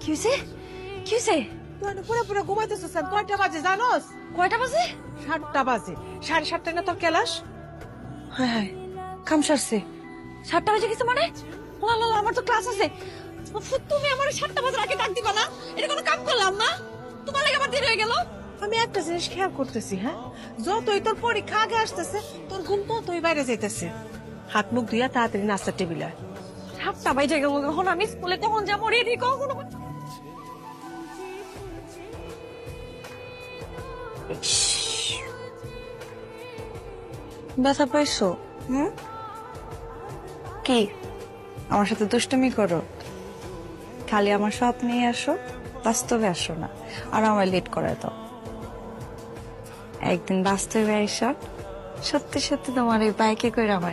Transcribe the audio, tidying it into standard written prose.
কি হয়েছে? কি হয়েছে? তুই পুরো পুরো ঘুমাইতেছিস কেন? কয়টা বাজে জানোস? কয়টা বাজে? 7টা বাজে। 7:30 না তোর ক্লাস? হায় হায়, কাম সারছে। 7টা বাজে গেছে মানে? লা লা লা, আমার তো ক্লাস আছে। তুমি আমার 7টা বাজার আগে ডাক দিবা না? এটা কোনো কাম করলাম না? তোমার লাগে আমার দেরি হয়ে গেল। আমি একটা জিনিস খেয়াল করতেছি, হ্যাঁ, যতই তোর পরীক্ষা আগে আসতেছে তোর ঘুম ততই বাইরে যাইতেছে। হাত মুখ ধুইয়া তাড়াতাড়ি নাস্তার টেবিলে আয়। 7টা বাজে গেল, এখন আমি স্কুলে কখন যাবো? রেডি কখন? ব্যথা পাইছো? কি আমার সাথে দুষ্টুমি করো? খালি আমার স্বপ্নে আসো, বাস্তবে আসো না, আর আমার লেট করে দাও। একদিন বাস্তবে আইসা সত্যি সত্যি তোমার এই বাইকে করে আমার